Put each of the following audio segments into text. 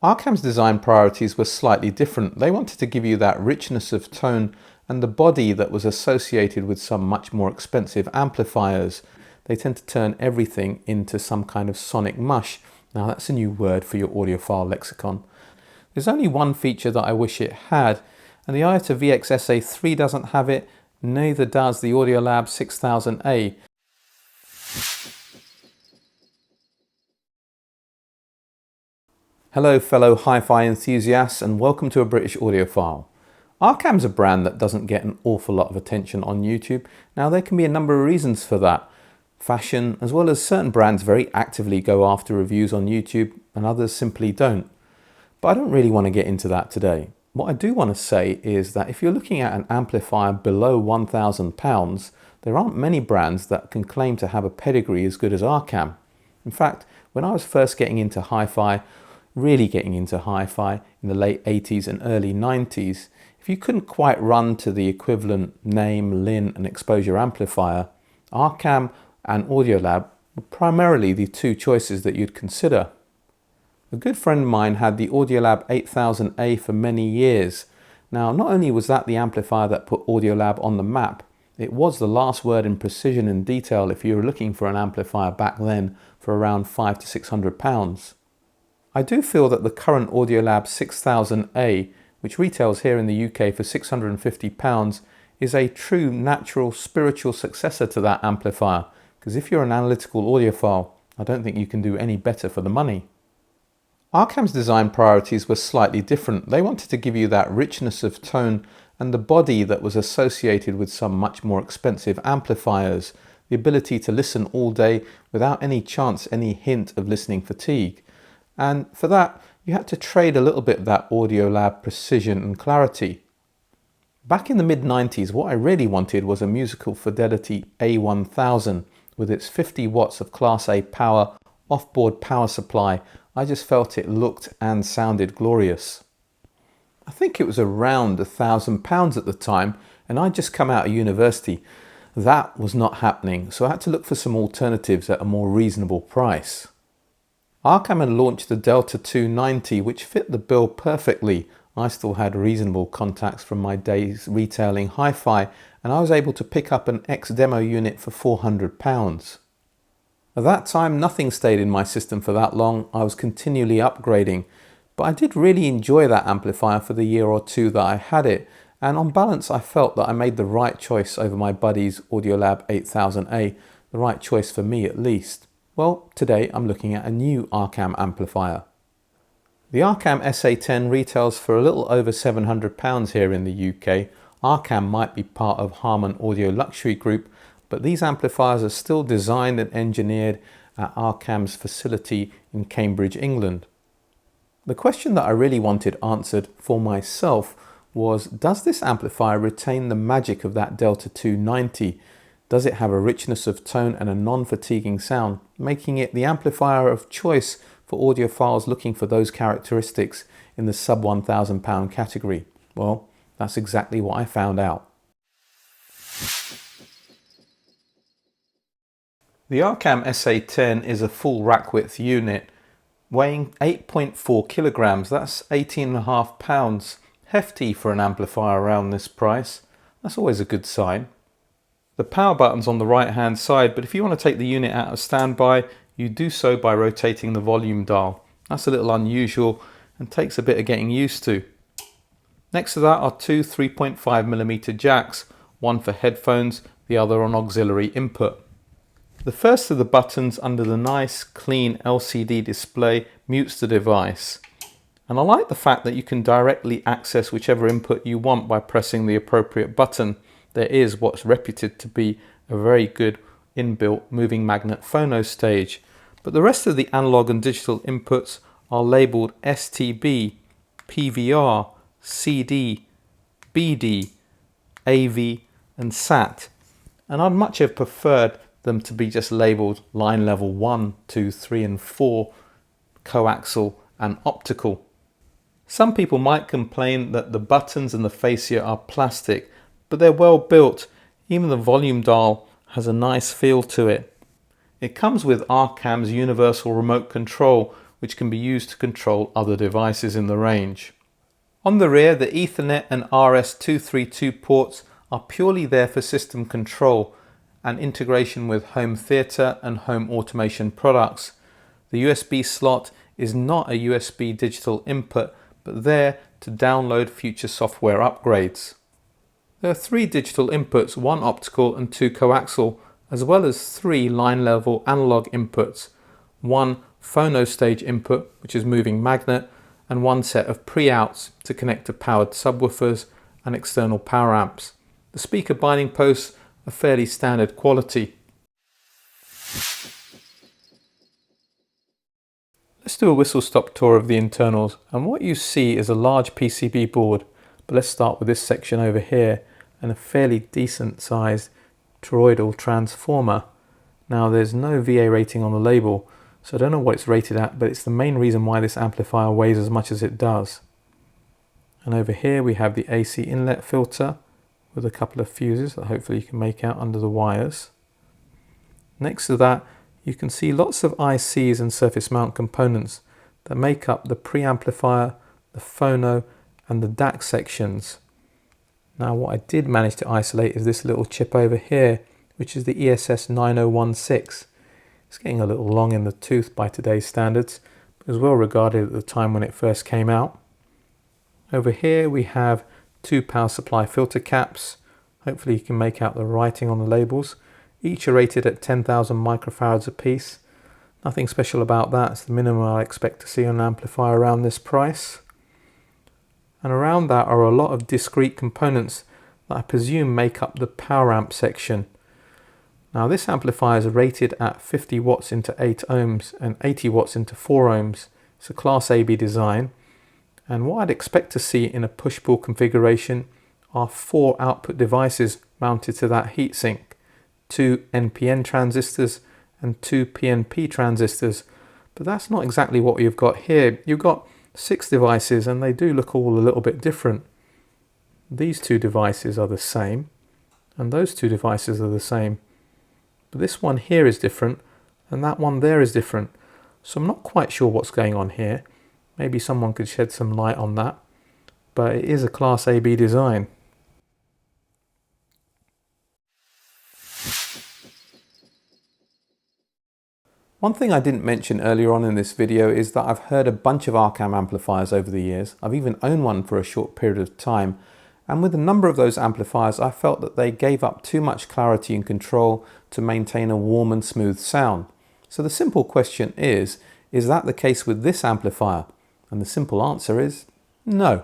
Arcam's design priorities were slightly different. They wanted to give you that richness of tone and the body that was associated with some much more expensive amplifiers. They tend to turn everything into some kind of sonic mush. Now that's a new word for your audiophile lexicon. There's only one feature that I wish it had, and the IOTA VX SA3 doesn't have it, neither does the Audiolab 6000A. Hello fellow hi-fi enthusiasts and welcome to A British Audiophile. Arcam's a brand that doesn't get an awful lot of attention on YouTube. Now there can be a number of reasons for that. Fashion, as well as certain brands very actively go after reviews on YouTube and others simply don't. But I don't really want to get into that today. What I do want to say is that if you're looking at an amplifier below £1,000, there aren't many brands that can claim to have a pedigree as good as Arcam. In fact, when I was first getting into hi-fi, really getting into hi-fi in the late 80s and early 90s, if you couldn't quite run to the equivalent name, Lin and exposure amplifier, Arcam and Audiolab were primarily the two choices that you'd consider. A good friend of mine had the Audiolab 8000A for many years. Now, not only was that the amplifier that put Audiolab on the map, it was the last word in precision and detail if you were looking for an amplifier back then for around £500 to £600. I do feel that the current Audiolab 6000A, which retails here in the UK for £650, is a true natural spiritual successor to that amplifier, because if you're an analytical audiophile, I don't think you can do any better for the money. Arcam's design priorities were slightly different. They wanted to give you that richness of tone and the body that was associated with some much more expensive amplifiers, the ability to listen all day without any chance, any hint of listening fatigue. And for that, you had to trade a little bit of that Audiolab precision and clarity. Back in the mid-90s, what I really wanted was a musical fidelity A1000 with its 50 watts of Class A power, off-board power supply. I just felt it looked and sounded glorious. I think it was around £1,000 at the time, and I'd just come out of university. That was not happening, so I had to look for some alternatives at a more reasonable price. Arcam had launched the Delta 290, which fit the bill perfectly. I still had reasonable contacts from my days retailing hi-fi, and I was able to pick up an ex-demo unit for £400. At that time, nothing stayed in my system for that long. I was continually upgrading, but I did really enjoy that amplifier for the year or two that I had it, and on balance I felt that I made the right choice over my buddy's Audiolab 8000A, the right choice for me at least. Well, today I'm looking at a new Arcam amplifier. The Arcam SA10 retails for a little over £700 here in the UK. Arcam might be part of Harman Audio Luxury Group, but these amplifiers are still designed and engineered at Arcam's facility in Cambridge, England. The question that I really wanted answered for myself was, does this amplifier retain the magic of that Delta 290? Does it have a richness of tone and a non-fatiguing sound, making it the amplifier of choice for audiophiles looking for those characteristics in the sub £1,000 category? Well, that's exactly what I found out. The Arcam SA10 is a full rack width unit, weighing 8.4 kilograms, that's 18.5 pounds. Hefty for an amplifier around this price. That's always a good sign. The power button's on the right hand side, but if you want to take the unit out of standby, you do so by rotating the volume dial. That's a little unusual and takes a bit of getting used to. Next to that are two 3.5mm jacks, one for headphones, the other on auxiliary input. The first of the buttons under the nice clean LCD display mutes the device. And I like the fact that you can directly access whichever input you want by pressing the appropriate button. There is what's reputed to be a very good inbuilt moving magnet phono stage, but the rest of the analog and digital inputs are labelled STB, PVR, CD, BD, AV and SAT, and I'd much have preferred them to be just labelled line level 1, 2, 3 and 4, coaxial and optical. Some people might complain that the buttons and the fascia are plastic, but they're well built. Even the volume dial has a nice feel to it. It comes with Arcam's universal remote control, which can be used to control other devices in the range. On the rear, the Ethernet and RS-232 ports are purely there for system control and integration with home theatre and home automation products. The USB slot is not a USB digital input, but there to download future software upgrades. There are 3 digital inputs, 1 optical and 2 coaxial, as well as 3 line level analog inputs, 1 phono stage input, which is moving magnet, and 1 set of pre-outs to connect to powered subwoofers and external power amps. The speaker binding posts are fairly standard quality. Let's do a whistle-stop tour of the internals, and what you see is a large PCB board, but let's start with this section over here and a fairly decent sized toroidal transformer. Now there's no VA rating on the label, so I don't know what it's rated at, but it's the main reason why this amplifier weighs as much as it does. And over here we have the AC inlet filter with a couple of fuses that hopefully you can make out under the wires. Next to that you can see lots of ICs and surface mount components that make up the preamplifier, the phono and the DAC sections. Now what I did manage to isolate is this little chip over here, which is the ESS9016. It's getting a little long in the tooth by today's standards, but it was well regarded at the time when it first came out. Over here we have 2 power supply filter caps. Hopefully you can make out the writing on the labels. Each are rated at 10,000 microfarads a piece. Nothing special about that, it's the minimum I expect to see on an amplifier around this price. And around that are a lot of discrete components that I presume make up the power amp section. Now this amplifier is rated at 50 watts into 8 ohms and 80 watts into 4 ohms. It's a Class AB design, and what I'd expect to see in a push-pull configuration are 4 output devices mounted to that heatsink, 2 NPN transistors and 2 PNP transistors, but that's not exactly what you've got here. You've got 6 devices and they do look all a little bit different. These 2 devices are the same and those 2 devices are the same, but this one here is different and that one there is different, so I'm not quite sure what's going on here. Maybe someone could shed some light on that, but it is a Class AB design. One thing I didn't mention earlier on in this video is that I've heard a bunch of Arcam amplifiers over the years. I've even owned one for a short period of time, and with a number of those amplifiers I felt that they gave up too much clarity and control to maintain a warm and smooth sound. So the simple question is that the case with this amplifier? And the simple answer is no.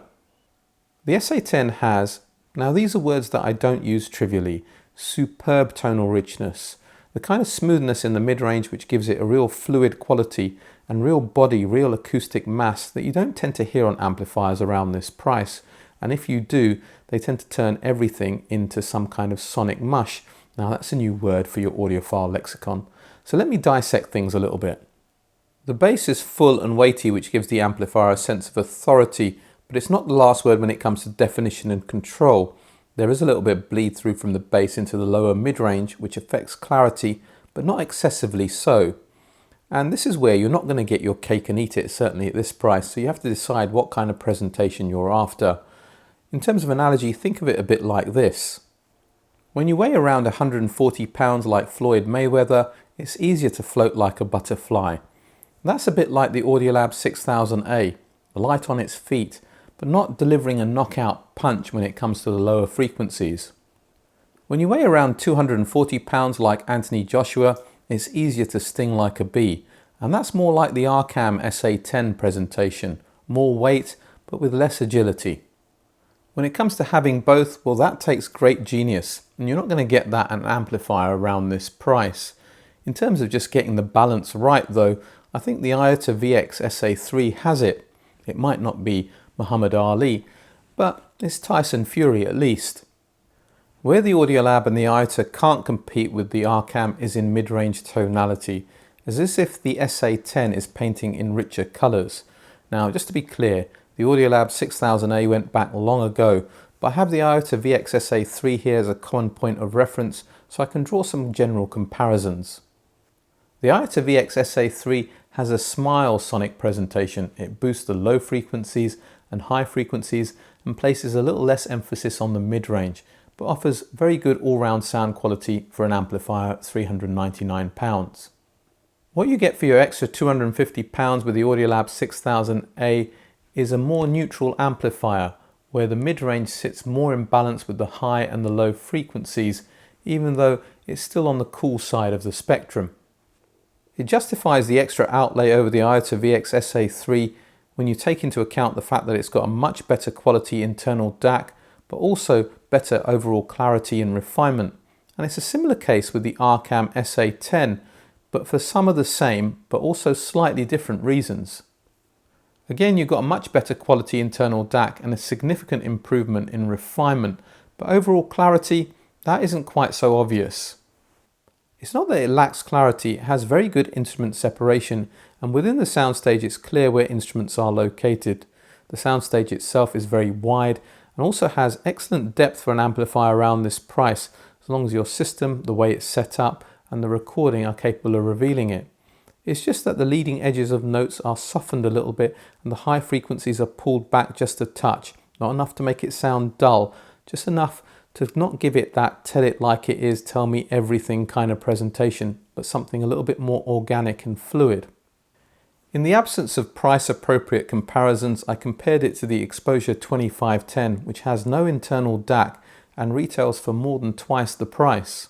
The SA10 has, now these are words that I don't use trivially, superb tonal richness. The kind of smoothness in the mid-range which gives it a real fluid quality and real body, real acoustic mass that you don't tend to hear on amplifiers around this price. And if you do, they tend to turn everything into some kind of sonic mush. Now that's a new word for your audiophile lexicon. So let me dissect things a little bit. The bass is full and weighty, which gives the amplifier a sense of authority, but it's not the last word when it comes to definition and control. There is a little bit of bleed through from the bass into the lower mid-range, which affects clarity, but not excessively so. And this is where you're not going to get your cake and eat it, certainly at this price, so you have to decide what kind of presentation you're after. In terms of analogy, think of it a bit like this. When you weigh around 140 pounds like Floyd Mayweather, it's easier to float like a butterfly. That's a bit like the Audiolab 6000A, the light on its feet, but not delivering a knockout punch when it comes to the lower frequencies. When you weigh around 240 pounds like Anthony Joshua, it's easier to sting like a bee, and that's more like the Arcam SA10 presentation, more weight but with less agility. When it comes to having both, well, that takes great genius, and you're not going to get that in an amplifier around this price. In terms of just getting the balance right though, I think the IOTA VX SA3 has it. It might not be Muhammad Ali, but it's Tyson Fury at least. Where the Audiolab and the IOTA can't compete with the Arcam is in mid-range tonality, as if the SA10 is painting in richer colours. Now, just to be clear, the Audiolab 6000A went back long ago, but I have the IOTA VX SA3 here as a common point of reference, so I can draw some general comparisons. The IOTA VX SA3 has a smile sonic presentation. It boosts the low frequencies and high frequencies and places a little less emphasis on the mid-range, but offers very good all-round sound quality for an amplifier at £399. What you get for your extra £250 with the Audiolab 6000A is a more neutral amplifier, where the mid-range sits more in balance with the high and the low frequencies, even though it's still on the cool side of the spectrum. It justifies the extra outlay over the IOTA VX SA3 when you take into account the fact that it's got a much better quality internal DAC, but also better overall clarity and refinement. And it's a similar case with the Arcam SA10, but for some of the same, but also slightly different reasons. Again, you've got a much better quality internal DAC and a significant improvement in refinement, but overall clarity, that isn't quite so obvious. It's not that it lacks clarity, it has very good instrument separation, and within the soundstage it's clear where instruments are located. The soundstage itself is very wide and also has excellent depth for an amplifier around this price, as long as your system, the way it's set up, and the recording are capable of revealing it. It's just that the leading edges of notes are softened a little bit and the high frequencies are pulled back just a touch, not enough to make it sound dull, just enough to not give it that tell it like it is, tell me everything kind of presentation, but something a little bit more organic and fluid. In the absence of price appropriate comparisons, I compared it to the Exposure 2510, which has no internal DAC and retails for more than twice the price.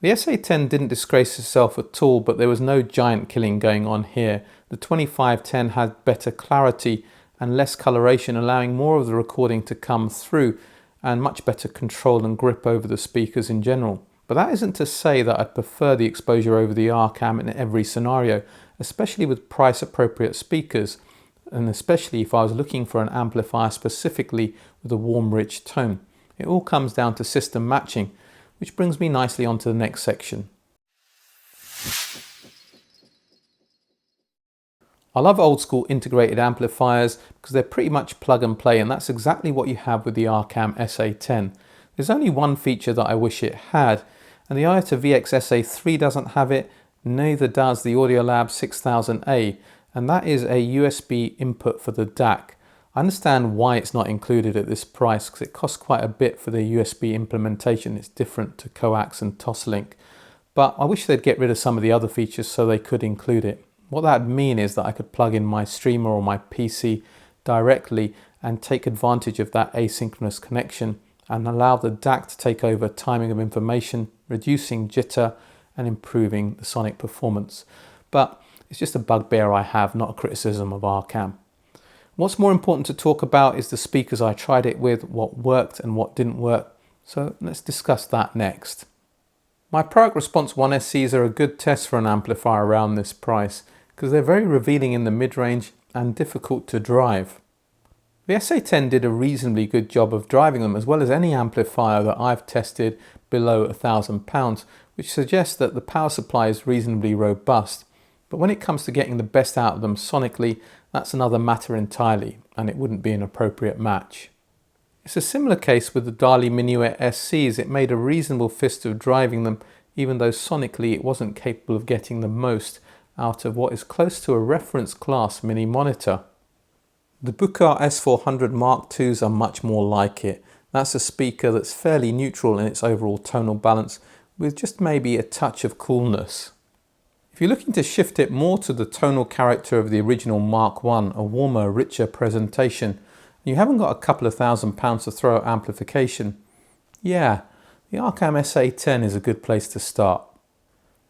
The SA10 didn't disgrace itself at all, but there was no giant killing going on here. The 2510 had better clarity and less coloration, allowing more of the recording to come through and much better control and grip over the speakers in general. But that isn't to say that I'd prefer the Exposure over the Arcam in every scenario, especially with price appropriate speakers, and especially if I was looking for an amplifier specifically with a warm, rich tone. It all comes down to system matching, which brings me nicely onto the next section. I love old school integrated amplifiers because they're pretty much plug and play, and that's exactly what you have with the Arcam SA10. There's only one feature that I wish it had, and the IOTA VX SA3 doesn't have it, neither does the Audiolab 6000A, and that is a USB input for the DAC. I understand why it's not included at this price, because it costs quite a bit for the USB implementation. It's different to coax and Toslink, but I wish they'd get rid of some of the other features so they could include it. What that would mean is that I could plug in my streamer or my PC directly and take advantage of that asynchronous connection and allow the DAC to take over timing of information, reducing jitter and improving the sonic performance. But it's just a bugbear I have, not a criticism of Arcam. What's more important to talk about is the speakers I tried it with, what worked and what didn't work. So let's discuss that next. My Product Response 1 SCs are a good test for an amplifier around this price because they're very revealing in the mid-range and difficult to drive. The SA10 did a reasonably good job of driving them, as well as any amplifier that I've tested below £1,000, which suggests that the power supply is reasonably robust. But when it comes to getting the best out of them sonically, that's another matter entirely, and it wouldn't be an appropriate match. It's a similar case with the Dali Minuet SCs. It made a reasonable fist of driving them, even though sonically it wasn't capable of getting the most out of what is close to a reference class mini monitor. The Buchar S400 Mark IIs are much more like it. That's a speaker that's fairly neutral in its overall tonal balance, with just maybe a touch of coolness. If you're looking to shift it more to the tonal character of the original Mark I, a warmer, richer presentation, and you haven't got a couple of £1,000 to throw at amplification, yeah, the Arcam SA10 is a good place to start.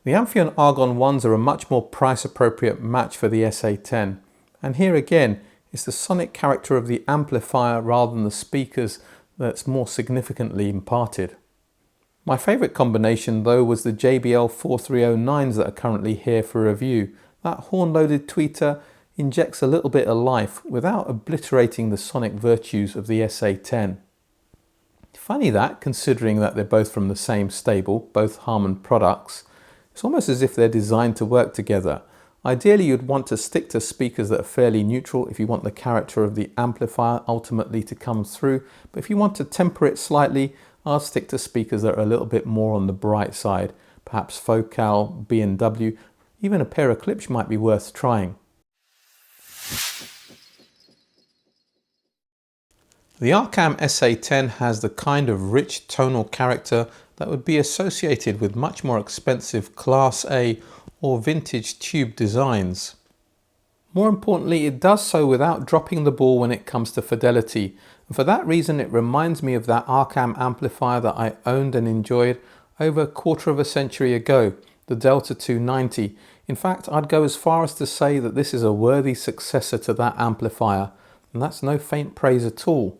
The Amphion Argon 1s are a much more price appropriate match for the SA10, and here again, it's the sonic character of the amplifier rather than the speakers that's more significantly imparted. My favourite combination though was the JBL 4309s that are currently here for review. That horn-loaded tweeter injects a little bit of life without obliterating the sonic virtues of the SA10. Funny that, considering that they're both from the same stable, both Harman products. It's almost as if they're designed to work together. Ideally, you'd want to stick to speakers that are fairly neutral if you want the character of the amplifier ultimately to come through, but if you want to temper it slightly, I'll stick to speakers that are a little bit more on the bright side, perhaps Focal, B&W, Even a pair of clips might be worth trying. The Arcam SA10 has the kind of rich tonal character that would be associated with much more expensive Class A or vintage tube designs. More importantly, it does so without dropping the ball when it comes to fidelity, and for that reason it reminds me of that Arcam amplifier that I owned and enjoyed over a quarter of a century ago, the Delta 290. In fact, I'd go as far as to say that this is a worthy successor to that amplifier, and that's no faint praise at all.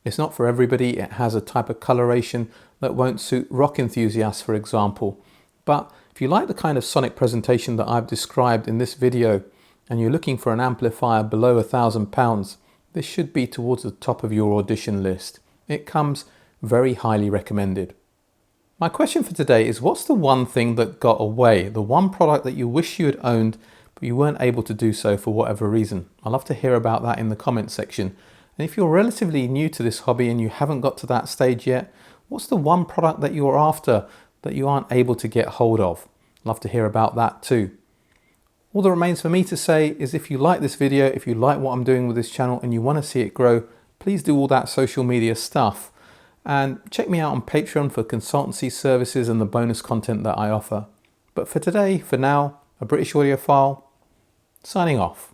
It's not for everybody. It has a type of coloration that won't suit rock enthusiasts, for example. But if you like the kind of sonic presentation that I've described in this video, and you're looking for an amplifier below £1,000, this should be towards the top of your audition list. It comes very highly recommended. My question for today is, what's the one thing that got away? The one product that you wish you had owned, but you weren't able to do so for whatever reason? I'd love to hear about that in the comments section. And if you're relatively new to this hobby and you haven't got to that stage yet, what's the one product that you're after that you aren't able to get hold of? I'd love to hear about that too. All that remains for me to say is, if you like this video, if you like what I'm doing with this channel and you want to see it grow, please do all that social media stuff. And check me out on Patreon for consultancy services and the bonus content that I offer. But for today, for now, a British Audiophile, signing off.